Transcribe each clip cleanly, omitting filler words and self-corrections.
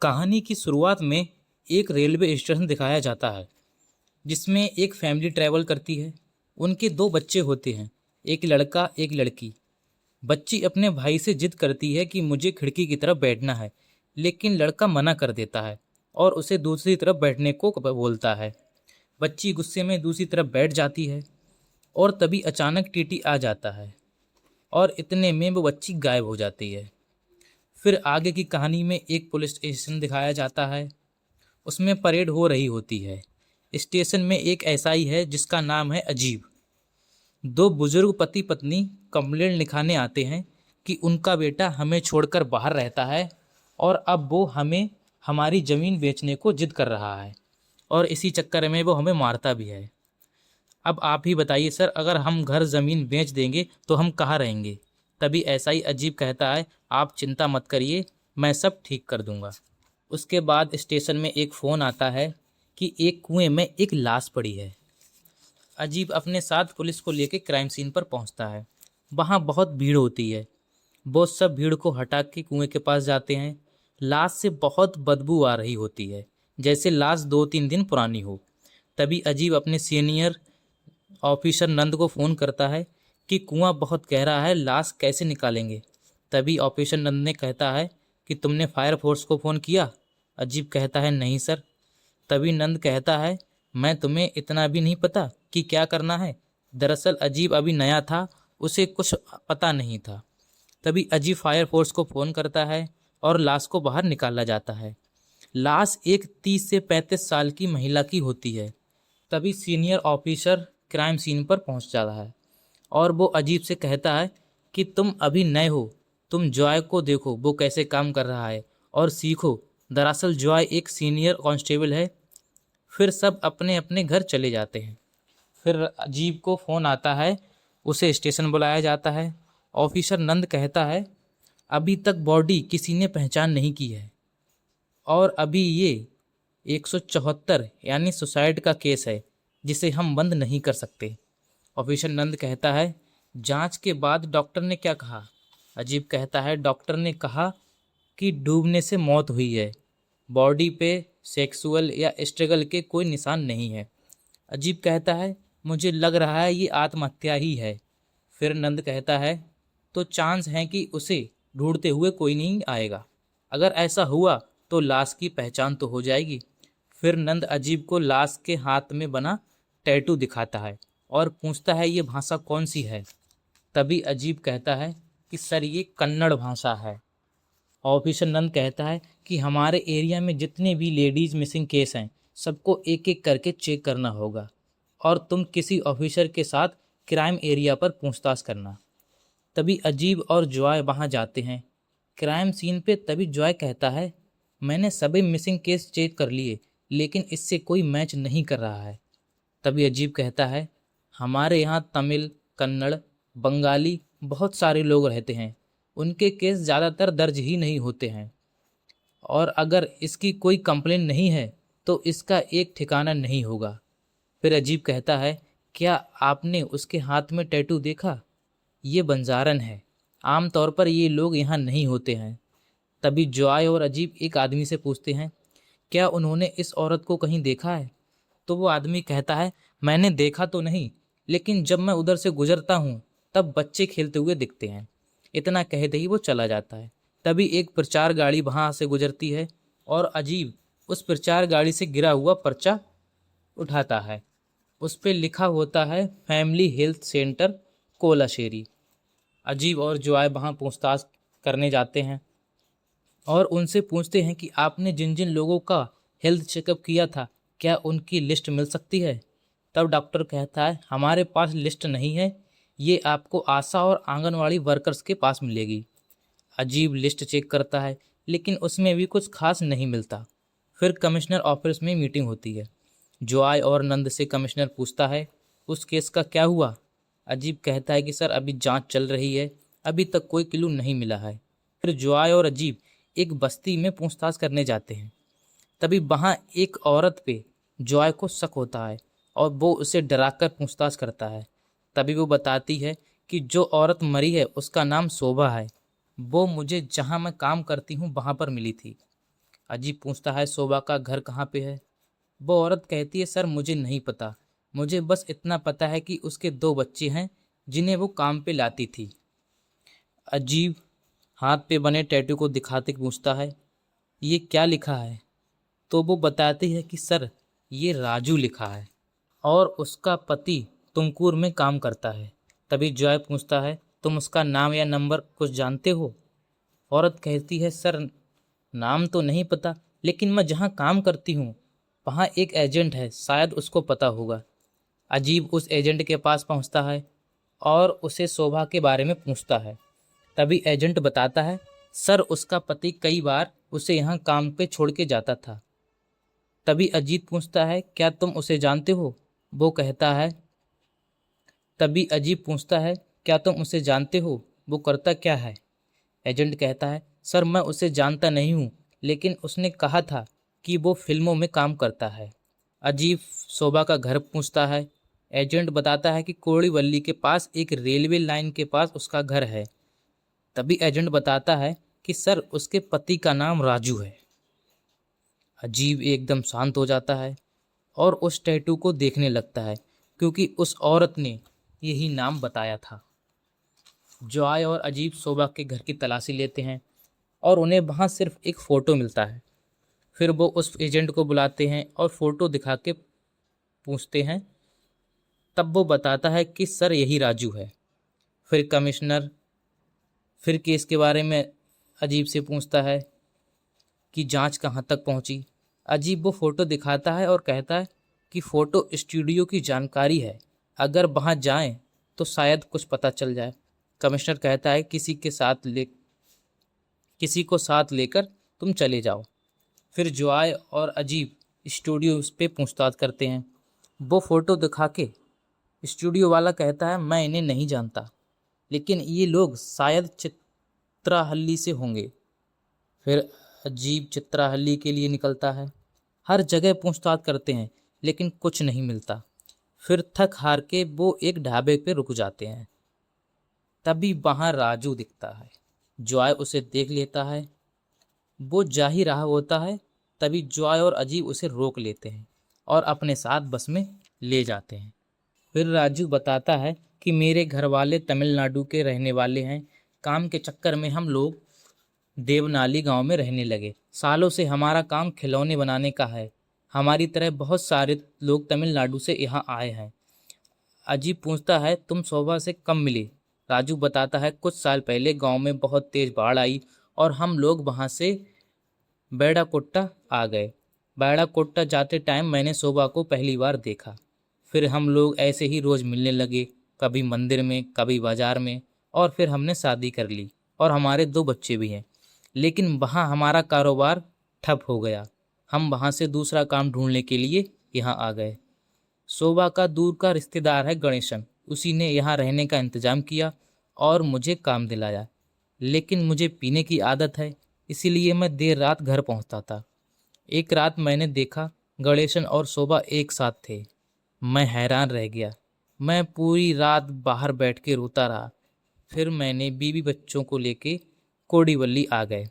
कहानी की शुरुआत में एक रेलवे स्टेशन दिखाया जाता है जिसमें एक फैमिली ट्रैवल करती है। उनके दो बच्चे होते हैं, एक लड़का एक लड़की। बच्ची अपने भाई से जिद करती है कि मुझे खिड़की की तरफ बैठना है, लेकिन लड़का मना कर देता है और उसे दूसरी तरफ बैठने को बोलता है। बच्ची गुस्से में दूसरी तरफ बैठ जाती है और तभी अचानक टीटी आ जाता है और इतने में वो बच्ची गायब हो जाती है। फिर आगे की कहानी में एक पुलिस स्टेशन दिखाया जाता है। उसमें परेड हो रही होती है। स्टेशन में एक एसआई है जिसका नाम है अजीब। दो बुजुर्ग पति पत्नी कंप्लेंट लिखाने आते हैं कि उनका बेटा हमें छोड़कर बाहर रहता है और अब वो हमें हमारी ज़मीन बेचने को जिद कर रहा है और इसी चक्कर में वो हमें मारता भी है। अब आप ही बताइए सर, अगर हम घर ज़मीन बेच देंगे तो हम कहाँ रहेंगे? तभी एसआई अजीब कहता है, आप चिंता मत करिए, मैं सब ठीक कर दूंगा। उसके बाद स्टेशन में एक फ़ोन आता है कि एक कुएं में एक लाश पड़ी है। अजीब अपने साथ पुलिस को लेकर क्राइम सीन पर पहुंचता है। वहां बहुत भीड़ होती है। वो सब भीड़ को हटा के कुएं के पास जाते हैं। लाश से बहुत बदबू आ रही होती है, जैसे लाश 2-3 दिन पुरानी हो। तभी अजीब अपने सीनियर ऑफिसर नंद को फ़ोन करता है कि कुआं बहुत गहरा है, लाश कैसे निकालेंगे। तभी ऑफिसर नंद ने कहता है कि तुमने फायर फोर्स को फ़ोन किया? अजीब कहता है, नहीं सर। तभी नंद कहता है, मैं तुम्हें इतना भी नहीं पता कि क्या करना है? दरअसल अजीब अभी नया था, उसे कुछ पता नहीं था। तभी अजीब फायर फोर्स को फ़ोन करता है और लाश को बाहर निकाला जाता है। लाश एक 30 से 35 साल की महिला की होती है। तभी सीनियर ऑफिसर क्राइम सीन पर पहुंच जाता है और वो अजीब से कहता है कि तुम अभी नए हो, तुम जॉय को देखो वो कैसे काम कर रहा है और सीखो। दरअसल जॉय एक सीनियर कांस्टेबल है। फिर सब अपने अपने घर चले जाते हैं। फिर अजीब को फ़ोन आता है, उसे स्टेशन बुलाया जाता है। ऑफिसर नंद कहता है, अभी तक बॉडी किसी ने पहचान नहीं की है और अभी ये 174 यानी सुसाइड का केस है जिसे हम बंद नहीं कर सकते। ऑफिसर नंद कहता है, जांच के बाद डॉक्टर ने क्या कहा? अजीब कहता है, डॉक्टर ने कहा कि डूबने से मौत हुई है। बॉडी पे सेक्सुअल या स्ट्रगल के कोई निशान नहीं है। अजीब कहता है, मुझे लग रहा है ये आत्महत्या ही है। फिर नंद कहता है, तो चांस है कि उसे ढूंढते हुए कोई नहीं आएगा। अगर ऐसा हुआ तो लाश की पहचान तो हो जाएगी। फिर नंद अजीब को लाश के हाथ में बना टैटू दिखाता है और पूछता है, ये भाषा कौन सी है? तभी अजीब कहता है कि सर ये कन्नड़ भाषा है। ऑफिसर नंद कहता है कि हमारे एरिया में जितने भी लेडीज़ मिसिंग केस हैं सबको एक एक करके चेक करना होगा और तुम किसी ऑफिसर के साथ क्राइम एरिया पर पूछताछ करना। तभी अजीब और जॉय वहां जाते हैं क्राइम सीन पे। तभी जॉय कहता है, मैंने सभी मिसिंग केस चेक कर लिए लेकिन इससे कोई मैच नहीं कर रहा है। तभी अजीब कहता है, हमारे यहाँ तमिल, कन्नड़, बंगाली बहुत सारे लोग रहते हैं, उनके केस ज़्यादातर दर्ज ही नहीं होते हैं और अगर इसकी कोई कंप्लेन नहीं है तो इसका एक ठिकाना नहीं होगा। फिर अजीब कहता है, क्या आपने उसके हाथ में टैटू देखा? ये बंजारन है, आमतौर पर ये लोग यहाँ नहीं होते हैं। तभी जॉय और अजीब एक आदमी से पूछते हैं, क्या उन्होंने इस औरत को कहीं देखा है? तो वो आदमी कहता है, मैंने देखा तो नहीं, लेकिन जब मैं उधर से गुजरता हूँ तब बच्चे खेलते हुए दिखते हैं। इतना कहते ही वो चला जाता है। तभी एक प्रचार गाड़ी वहाँ से गुजरती है और अजीब उस प्रचार गाड़ी से गिरा हुआ पर्चा उठाता है। उस पर लिखा होता है, फैमिली हेल्थ सेंटर कोलाशेरी। अजीब और जॉय वहाँ पूछताछ करने जाते हैं और उनसे पूछते हैं कि आपने जिन जिन लोगों का हेल्थ चेकअप किया था क्या उनकी लिस्ट मिल सकती है? तब डॉक्टर कहता है, हमारे पास लिस्ट नहीं है, ये आपको आशा और आंगनवाड़ी वर्कर्स के पास मिलेगी। अजीब लिस्ट चेक करता है लेकिन उसमें भी कुछ खास नहीं मिलता। फिर कमिश्नर ऑफिस में मीटिंग होती है। जॉय और नंद से कमिश्नर पूछता है, उस केस का क्या हुआ? अजीब कहता है कि सर अभी जांच चल रही है, अभी तक कोई क्लू नहीं मिला है। फिर जॉय और अजीब एक बस्ती में पूछताछ करने जाते हैं। तभी वहाँ एक औरत पे जॉय को शक होता है और वो उसे डराकर पूछताछ करता है। तभी वो बताती है कि जो औरत मरी है उसका नाम शोभा है, वो मुझे जहाँ मैं काम करती हूँ वहाँ पर मिली थी। अजीब पूछता है शोभा का घर कहाँ पे है। वो औरत कहती है सर मुझे नहीं पता, मुझे बस इतना पता है कि उसके 2 बच्चे हैं जिन्हें वो काम पे लाती थी। अजीब हाथ पे बने टैटू को दिखाते पूछता है ये क्या लिखा है। तो वो बताती है कि सर ये राजू लिखा है और उसका पति तुमकुर में काम करता है। तभी जॉय पूछता है तुम उसका नाम या नंबर कुछ जानते हो। औरत कहती है सर नाम तो नहीं पता, लेकिन मैं जहाँ काम करती हूँ वहाँ एक एजेंट है, शायद उसको पता होगा। अजीब उस एजेंट के पास पहुँचता है और उसे शोभा के बारे में पूछता है। तभी एजेंट बताता है सर उसका पति कई बार उसे यहाँ काम पे छोड़ के जाता था। तभी अजीत पूछता है क्या तुम उसे जानते हो। वो कहता है तभी अजीब पूछता है क्या तुम उसे जानते हो, वो करता क्या है। एजेंट कहता है सर मैं उसे जानता नहीं हूँ, लेकिन उसने कहा था कि वो फिल्मों में काम करता है। अजीब शोभा का घर पूछता है। एजेंट बताता है कि कोड़ीवल्ली के पास एक रेलवे लाइन के पास उसका घर है। तभी एजेंट बताता है कि सर उसके पति का नाम राजू है। अजीब एकदम शांत हो जाता है और उस टैटू को देखने लगता है, क्योंकि उस औरत ने यही नाम बताया था। जॉय और अजीब शोभा के घर की तलाशी लेते हैं और उन्हें वहाँ सिर्फ एक फ़ोटो मिलता है। फिर वो उस एजेंट को बुलाते हैं और फ़ोटो दिखा के पूछते हैं। तब वो बताता है कि सर यही राजू है। फिर कमिश्नर फिर केस के बारे में अजीब से पूछता है कि जांच कहाँ तक पहुँची। अजीब वो फ़ोटो दिखाता है और कहता है कि फ़ोटो स्टूडियो की जानकारी है, अगर वहाँ जाएं तो शायद कुछ पता चल जाए। कमिश्नर कहता है किसी को साथ लेकर तुम चले जाओ। फिर जॉय और अजीब स्टूडियो उस पे पूछताछ करते हैं। वो फ़ोटो दिखा के स्टूडियो वाला कहता है मैं इन्हें नहीं जानता, लेकिन ये लोग शायद चित्राहल्ली से होंगे। फिर अजीब चित्राहल्ली के लिए निकलता है। हर जगह पूछताछ करते हैं लेकिन कुछ नहीं मिलता। फिर थक हार के वो एक ढाबे पे रुक जाते हैं। तभी वहाँ राजू दिखता है। जॉय उसे देख लेता है। वो जा ही रहा होता है, तभी जॉय और अजीब उसे रोक लेते हैं और अपने साथ बस में ले जाते हैं। फिर राजू बताता है कि मेरे घर वाले तमिलनाडु के रहने वाले हैं। काम के चक्कर में हम लोग देवनाली गांव में रहने लगे। सालों से हमारा काम खिलौने बनाने का है। हमारी तरह बहुत सारे लोग तमिलनाडु से यहाँ आए हैं। अजीब पूछता है तुम शोभा से कब मिले। राजू बताता है कुछ साल पहले गांव में बहुत तेज बाढ़ आई और हम लोग वहाँ से बैडाकोट्टा आ गए। बैडाकोट्टा जाते टाइम मैंने शोभा को पहली बार देखा। फिर हम लोग ऐसे ही रोज़ मिलने लगे, कभी मंदिर में कभी बाजार में, और फिर हमने शादी कर ली और हमारे 2 बच्चे भी हैं। लेकिन वहाँ हमारा कारोबार ठप हो गया। हम वहाँ से दूसरा काम ढूंढने के लिए यहाँ आ गए। शोभा का दूर का रिश्तेदार है गणेशन, उसी ने यहाँ रहने का इंतज़ाम किया और मुझे काम दिलाया। लेकिन मुझे पीने की आदत है, इसीलिए मैं देर रात घर पहुँचता था। एक रात मैंने देखा गणेशन और शोभा एक साथ थे। मैं हैरान रह गया। मैं पूरी रात बाहर बैठ के रोता रहा। फिर मैंने बीवी बच्चों को लेके कोडीवल्ली आ गए।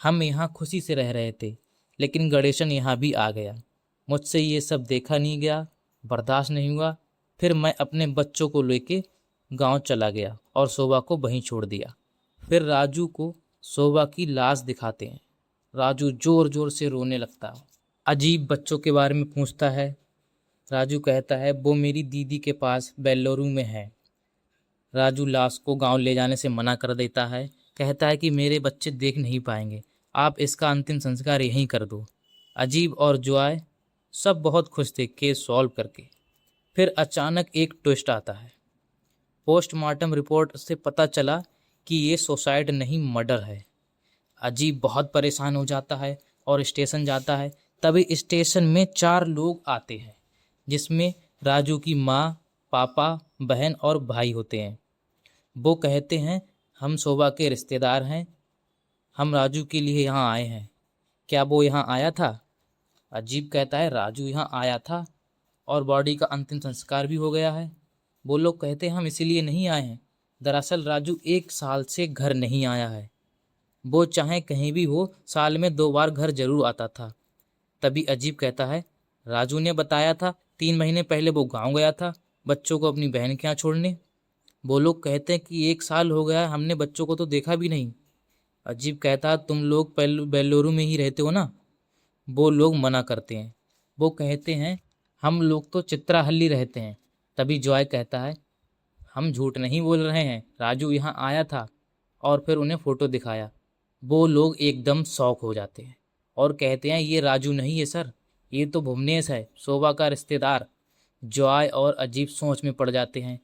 हम यहाँ खुशी से रह रहे थे, लेकिन गणेशन यहाँ भी आ गया। मुझसे ये सब देखा नहीं गया, बर्दाश्त नहीं हुआ। फिर मैं अपने बच्चों को लेके गांव चला गया और शोभा को वहीं छोड़ दिया। फिर राजू को शोभा की लाश दिखाते हैं। राजू जोर जोर से रोने लगता है। अजीब बच्चों के बारे में पूछता है। राजू कहता है वो मेरी दीदी के पास बेल्लोरू में है। राजू लाश को गांव ले जाने से मना कर देता है, कहता है कि मेरे बच्चे देख नहीं पाएंगे, आप इसका अंतिम संस्कार यहीं कर दो। अजीब और जॉय सब बहुत खुश थे केस सॉल्व करके। फिर अचानक एक ट्विस्ट आता है। पोस्टमार्टम रिपोर्ट से पता चला कि ये सुसाइड नहीं मर्डर है। अजीब बहुत परेशान हो जाता है और स्टेशन जाता है। तभी स्टेशन में 4 लोग आते हैं, जिसमें राजू की माँ, पापा, बहन और भाई होते हैं। वो कहते हैं हम शोभा के रिश्तेदार हैं, हम राजू के लिए यहाँ आए हैं। क्या वो यहाँ आया था। अजीब कहता है राजू यहाँ आया था और बॉडी का अंतिम संस्कार भी हो गया है। वो लोग कहते हैं हम इसीलिए नहीं आए हैं, दरअसल राजू 1 साल से घर नहीं आया है। वो चाहे कहीं भी हो साल में 2 बार घर जरूर आता था। तभी अजीब कहता है, राजू ने बताया था 3 महीने पहले वो गांव गया था बच्चों को अपनी बहन के यहाँ छोड़ने। वो लोग कहते हैं कि 1 साल हो गया है, हमने बच्चों को तो देखा भी नहीं। अजीब कहता है, तुम लोग बेल्लुरु में ही रहते हो ना? वो लोग मना करते हैं। वो कहते हैं हम लोग तो चित्राहल्ली रहते हैं। तभी जॉय कहता है, हम झूठ नहीं बोल रहे हैं, राजू यहाँ आया था। और फिर उन्हें फ़ोटो दिखाया। वो लोग एकदम शॉक हो जाते हैं और कहते हैं ये राजू नहीं है सर, ये तो भुवनेश है, शोभा का रिश्तेदार। जॉय और अजीब सोच में पड़ जाते हैं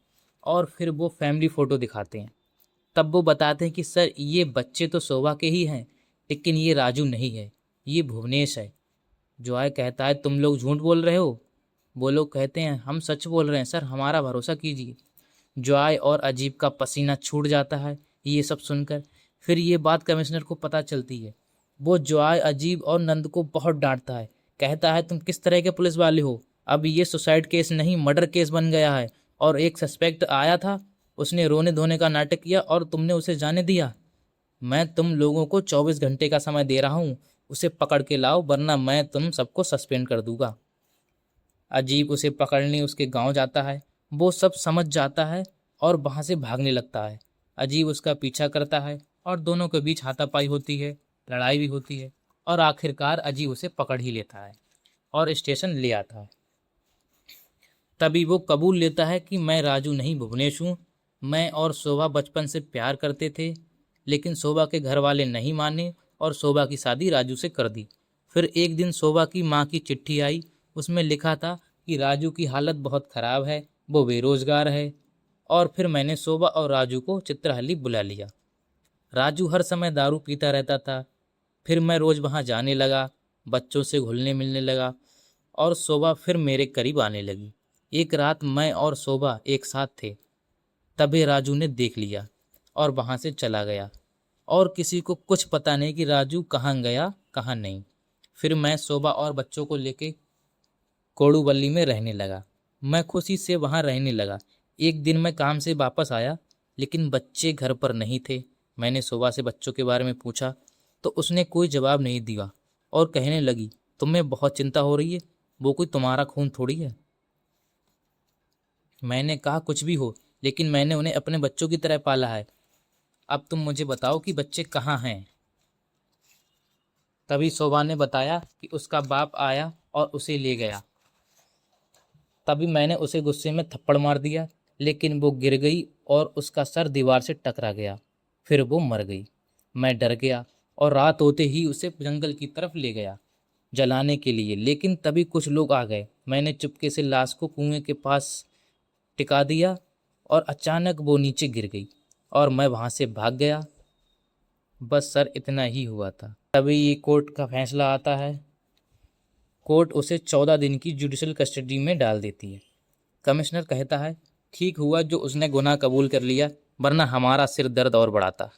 और फिर वो फैमिली फ़ोटो दिखाते हैं। तब वो बताते हैं कि सर ये बच्चे तो शोभा के ही हैं, लेकिन ये राजू नहीं है, ये भुवनेश है। जॉय कहता है तुम लोग झूठ बोल रहे हो? वो लोग कहते हैं हम सच बोल रहे हैं सर, हमारा भरोसा कीजिए। जॉय और अजीब का पसीना छूट जाता है ये सब सुनकर। फिर ये बात कमिश्नर को पता चलती है। वो जॉय, अजीब और नंद को बहुत डांटता है। कहता है तुम किस तरह के पुलिस वाले हो? अब ये सुसाइड केस नहीं मर्डर केस बन गया है। और एक सस्पेक्ट आया था, उसने रोने धोने का नाटक किया और तुमने उसे जाने दिया। मैं तुम लोगों को 24 घंटे का समय दे रहा हूँ, उसे पकड़ के लाओ वरना मैं तुम सबको सस्पेंड कर दूंगा। अजीब उसे पकड़ने उसके गांव जाता है। वो सब समझ जाता है और वहां से भागने लगता है। अजीब उसका पीछा करता है और दोनों के बीच हाथापाई होती है, लड़ाई भी होती है और आखिरकार अजीब उसे पकड़ ही लेता है और स्टेशन ले आता है। तभी वो कबूल लेता है कि मैं राजू नहीं भुवनेश हूँ। मैं और शोभा बचपन से प्यार करते थे, लेकिन शोभा के घर वाले नहीं माने और शोभा की शादी राजू से कर दी। फिर एक दिन शोभा की माँ की चिट्ठी आई। उसमें लिखा था कि राजू की हालत बहुत ख़राब है, वो बेरोजगार है। और फिर मैंने शोभा और राजू को चित्रहल्ली बुला लिया। राजू हर समय दारू पीता रहता था। फिर मैं रोज़ वहाँ जाने लगा, बच्चों से घुलने मिलने लगा और शोभा फिर मेरे करीब आने लगी। एक रात मैं और शोभा एक साथ थे, तभी राजू ने देख लिया और वहाँ से चला गया और किसी को कुछ पता नहीं कि राजू कहाँ गया कहाँ नहीं। फिर मैं शोभा और बच्चों को लेके कोडूबल्ली में रहने लगा। मैं खुशी से वहाँ रहने लगा। एक दिन मैं काम से वापस आया, लेकिन बच्चे घर पर नहीं थे। मैंने शोभा से बच्चों के बारे में पूछा तो उसने कोई जवाब नहीं दिया और कहने लगी तुम्हें बहुत चिंता हो रही है, वो कोई तुम्हारा खून थोड़ी है। मैंने कहा कुछ भी हो, लेकिन मैंने उन्हें अपने बच्चों की तरह पाला है। अब तुम मुझे बताओ कि बच्चे कहाँ हैं। तभी शोभा ने बताया कि उसका बाप आया और उसे ले गया। तभी मैंने उसे गुस्से में थप्पड़ मार दिया, लेकिन वो गिर गई और उसका सर दीवार से टकरा गया। फिर वो मर गई। मैं डर गया और रात होते ही उसे जंगल की तरफ ले गया जलाने के लिए, लेकिन तभी कुछ लोग आ गए। मैंने चुपके से लाश को कुएं के पास टिका दिया और अचानक वो नीचे गिर गई और मैं वहाँ से भाग गया। बस सर, इतना ही हुआ था। तभी ये कोर्ट का फैसला आता है। कोर्ट उसे 14 दिन की जुडिशल कस्टडी में डाल देती है। कमिश्नर कहता है ठीक हुआ जो उसने गुनाह कबूल कर लिया, वरना हमारा सिर दर्द और बढ़ाता।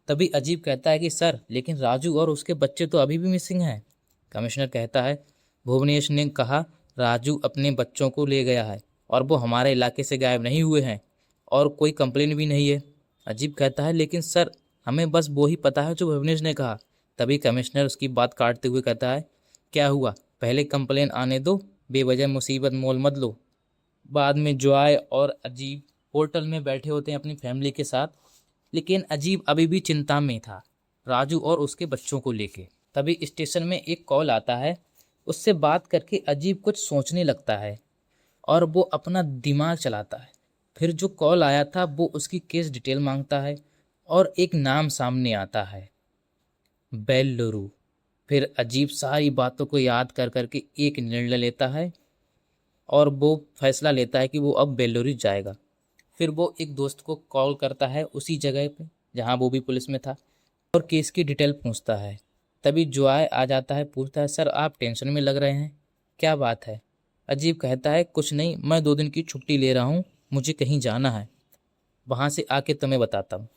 तभी अजीब कहता है कि सर, लेकिन राजू और उसके बच्चे तो अभी भी मिसिंग हैं। कमिश्नर कहता है भुवनेश ने कहा राजू अपने बच्चों को ले गया है और वो हमारे इलाके से गायब नहीं हुए हैं और कोई कंप्लेन भी नहीं है। अजीब कहता है लेकिन सर, हमें बस वो ही पता है जो भुवनेश ने कहा। तभी कमिश्नर उसकी बात काटते हुए कहता है क्या हुआ, पहले कंप्लेन आने दो, बेवजह मुसीबत मोल मत लो। बाद में जॉय और अजीब होटल में बैठे होते हैं अपनी फैमिली के साथ, लेकिन अजीब अभी भी चिंता में था राजू और उसके बच्चों को लेके। तभी स्टेशन में एक कॉल आता है। उससे बात करके अजीब कुछ सोचने लगता है और वो अपना दिमाग चलाता है। फिर जो कॉल आया था वो उसकी केस डिटेल मांगता है और एक नाम सामने आता है, बेल्लुरु। फिर अजीब सारी बातों को याद कर करके एक निर्णय लेता है और वो फैसला लेता है कि वो अब बेल्लुरु जाएगा। फिर वो एक दोस्त को कॉल करता है उसी जगह पे जहाँ वो भी पुलिस में था और केस की डिटेल पूछता है। तभी जॉय आ जाता है, पूछता है सर आप टेंशन में लग रहे हैं, क्या बात है? अजीब कहता है कुछ नहीं, मैं 2 दिन की छुट्टी ले रहा हूँ, मुझे कहीं जाना है, वहाँ से आके तुम्हें बताता हूँ।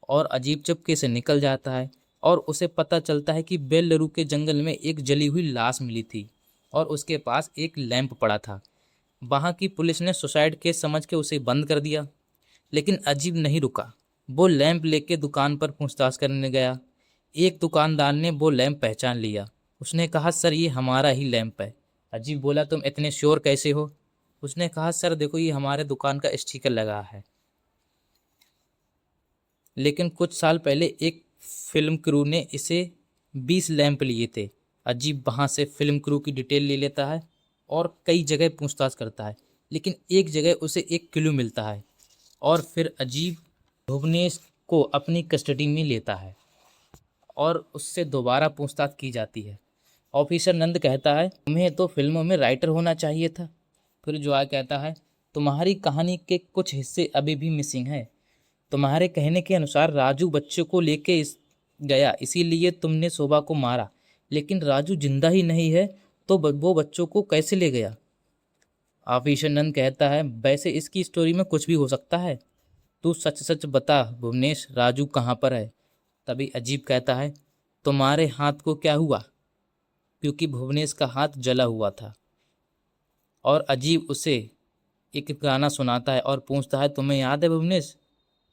और अजीब चुपके से निकल जाता है और उसे पता चलता है कि बेल्लुरु के जंगल में एक जली हुई लाश मिली थी और उसके पास एक लैंप पड़ा था। वहाँ की पुलिस ने सुसाइड केस समझ के उसे बंद कर दिया, लेकिन अजीब नहीं रुका। वो लैंप लेके दुकान पर पूछताछ करने गया। एक दुकानदार ने वो लैंप पहचान लिया। उसने कहा, सर ये हमारा ही लैंप है। अजीब बोला, तुम इतने श्योर कैसे हो? उसने कहा, सर देखो ये हमारे दुकान का स्टिकर लगा है, लेकिन कुछ साल पहले एक फिल्म क्रू ने इसे 20 लैंप लिए थे। अजीब वहाँ से फिल्म क्रू की डिटेल ले लेता है और कई जगह पूछताछ करता है, लेकिन एक जगह उसे एक क्लू मिलता है और फिर अजीब भुवनेश को अपनी कस्टडी में लेता है और उससे दोबारा पूछताछ की जाती है। ऑफिसर नंद कहता है, तुम्हें तो फिल्मों में राइटर होना चाहिए था। फिर जॉय कहता है, तुम्हारी कहानी के कुछ हिस्से अभी भी मिसिंग है। तुम्हारे कहने के अनुसार राजू बच्चों को लेके गया, इसीलिए तुमने शोभा को मारा, लेकिन राजू जिंदा ही नहीं है तो वो बच्चों को कैसे ले गया? ऑफिसर नंद कहता है, वैसे इसकी स्टोरी में कुछ भी हो सकता है। तू सच सच बता भुवनेश, राजू कहाँ पर है? तभी अजीब कहता है, तुम्हारे हाथ को क्या हुआ? क्योंकि भुवनेश का हाथ जला हुआ था। और अजीब उसे एक गाना सुनाता है और पूछता है, तुम्हें याद है भुवनेश?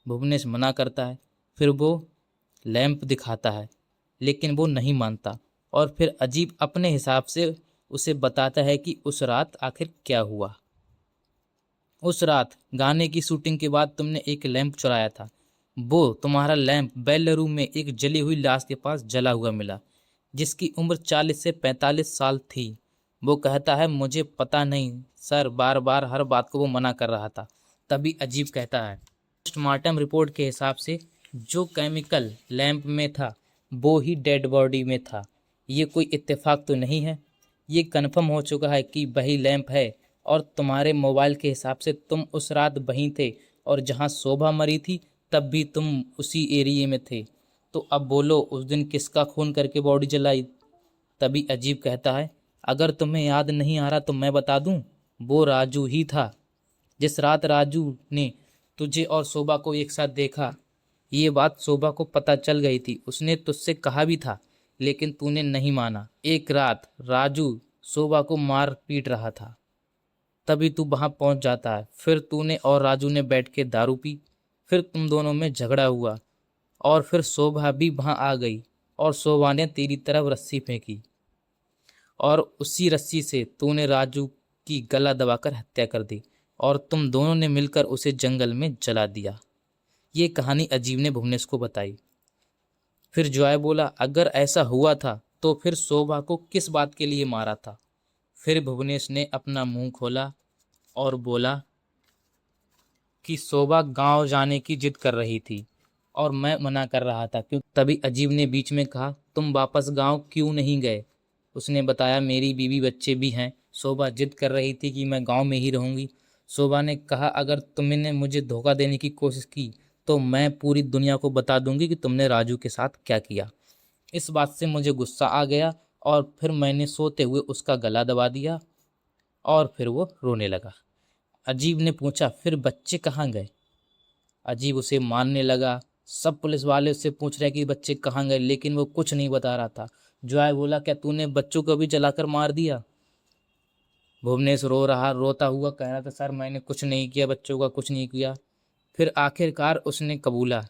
भुवनेश मना करता है। फिर वो लैंप दिखाता है, लेकिन वो नहीं मानता और फिर अजीब अपने हिसाब से उसे बताता है कि उस रात आखिर क्या हुआ। उस रात गाने की शूटिंग के बाद तुमने एक लैंप चुराया था। वो तुम्हारा लैंप बेलरूम में एक जली हुई लाश के पास जला हुआ मिला, जिसकी उम्र 40 से 45 साल थी। वो कहता है, मुझे पता नहीं सर, बार बार हर बात को वो मना कर रहा था। तभी अजीब कहता है, पोस्टमार्टम रिपोर्ट के हिसाब से जो केमिकल लैंप में था वो ही डेड बॉडी में था। ये कोई इत्तेफाक तो नहीं है। ये कन्फर्म हो चुका है कि वही लैंप है और तुम्हारे मोबाइल के हिसाब से तुम उस रात वहीं थे और जहां शोभा मरी थी तब भी तुम उसी एरिया में थे। तो अब बोलो, उस दिन किसका खून करके बॉडी जलाई? तभी अजीब कहता है, अगर तुम्हें याद नहीं आ रहा तो मैं बता दूं, वो राजू ही था। जिस रात राजू ने तुझे और शोभा को एक साथ देखा, ये बात शोभा को पता चल गई थी। उसने तुझसे कहा भी था, लेकिन तूने नहीं माना। एक रात राजू शोभा को मार पीट रहा था, तभी तू वहां पहुंच जाता है। फिर तूने और राजू ने बैठ के दारू पी, फिर तुम दोनों में झगड़ा हुआ और फिर शोभा भी वहां आ गई और शोभा ने तेरी तरफ रस्सी फेंकी और उसी रस्सी से तूने राजू की गला दबाकर हत्या कर दी और तुम दोनों ने मिलकर उसे जंगल में जला दिया। ये कहानी अजीब ने भुवनेश को बताई। फिर जॉय बोला, अगर ऐसा हुआ था तो फिर शोभा को किस बात के लिए मारा था? फिर भुवनेश ने अपना मुंह खोला और बोला कि शोभा गांव जाने की जिद कर रही थी और मैं मना कर रहा था। क्यों? तभी अजीब ने बीच में कहा, तुम वापस गांव क्यों नहीं गए? उसने बताया, मेरी बीवी बच्चे भी हैं। शोभा जिद कर रही थी कि मैं गांव में ही रहूंगी। शोभा ने कहा, अगर तुमने मुझे धोखा देने की कोशिश की तो मैं पूरी दुनिया को बता दूंगी कि तुमने राजू के साथ क्या किया। इस बात से मुझे गुस्सा आ गया और फिर मैंने सोते हुए उसका गला दबा दिया और फिर वो रोने लगा। अजीब ने पूछा, फिर बच्चे कहाँ गए? अजीब उसे मारने लगा। सब पुलिस वाले उससे पूछ रहे कि बच्चे कहाँ गए, लेकिन वो कुछ नहीं बता रहा था। जॉय बोला, क्या तूने बच्चों को भी जलाकर मार दिया? भुवनेश रोता हुआ कह रहा था, सर मैंने कुछ नहीं किया, बच्चों का कुछ नहीं किया। फिर आखिरकार उसने कबूला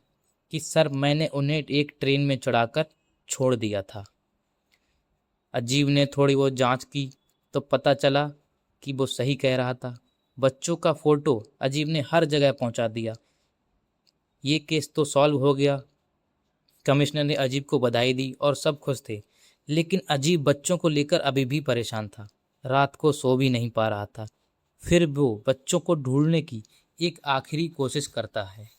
कि सर मैंने उन्हें एक ट्रेन में चढ़ाकर छोड़ दिया था। अजीब ने थोड़ी बहुत जांच की तो पता चला कि वो सही कह रहा था। बच्चों का फोटो अजीब ने हर जगह पहुंचा दिया। ये केस तो सॉल्व हो गया। कमिश्नर ने अजीब को बधाई दी और सब खुश थे, लेकिन अजीब बच्चों को लेकर अभी भी परेशान था। रात को सो भी नहीं पा रहा था। फिर वो बच्चों को ढूंढने की एक आखिरी कोशिश करता है।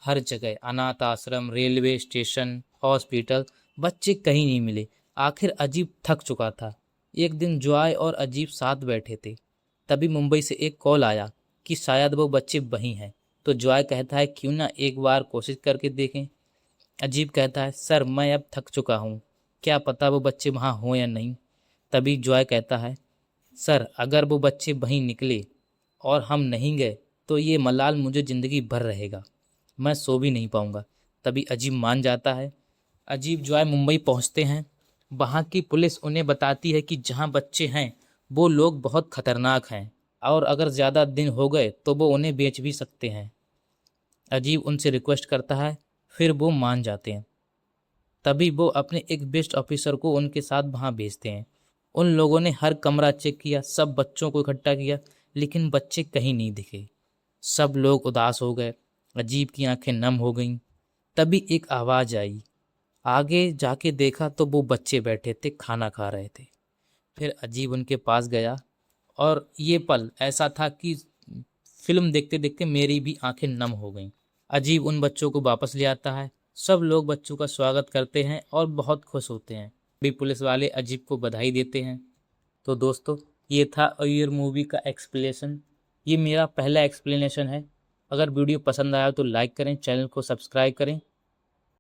हर जगह, अनाथ आश्रम, रेलवे स्टेशन, हॉस्पिटल, बच्चे कहीं नहीं मिले। आखिर अजीब थक चुका था। एक दिन जॉय और अजीब साथ बैठे थे, तभी मुंबई से एक कॉल आया कि शायद वो बच्चे वहीं हैं। तो जॉय कहता है, क्यों ना एक बार कोशिश करके देखें। अजीब कहता है, सर मैं अब थक चुका हूँ, क्या पता वो बच्चे वहाँ हों या नहीं। तभी जॉय कहता है, सर अगर वो बच्चे वहीं निकले और हम नहीं गए तो ये मलाल मुझे ज़िंदगी भर रहेगा, मैं सो भी नहीं पाऊँगा। तभी अजीब मान जाता है। अजीब जॉय मुंबई पहुँचते हैं। वहाँ की पुलिस उन्हें बताती है कि जहाँ बच्चे हैं वो लोग बहुत खतरनाक हैं और अगर ज़्यादा दिन हो गए तो वो उन्हें बेच भी सकते हैं। अजीब उनसे रिक्वेस्ट करता है, फिर वो मान जाते हैं। तभी वो अपने एक बेस्ट ऑफिसर को उनके साथ वहाँ भेजते हैं। उन लोगों ने हर कमरा चेक किया, सब बच्चों को इकट्ठा किया, लेकिन बच्चे कहीं नहीं दिखे। सब लोग उदास हो गए, अजीब की आंखें नम हो गईं। तभी एक आवाज़ आई। आगे जाके देखा तो वो बच्चे बैठे थे, खाना खा रहे थे। फिर अजीब उनके पास गया और ये पल ऐसा था कि फिल्म देखते देखते मेरी भी आंखें नम हो गईं। अजीब उन बच्चों को वापस ले आता है। सब लोग बच्चों का स्वागत करते हैं और बहुत खुश होते हैं। भी पुलिस वाले अजीब को बधाई देते हैं। तो दोस्तों, ये था अय्यर मूवी का एक्सप्लेनेशन। ये मेरा पहला एक्सप्लेनेशन है। अगर वीडियो पसंद आया तो लाइक करें, चैनल को सब्सक्राइब करें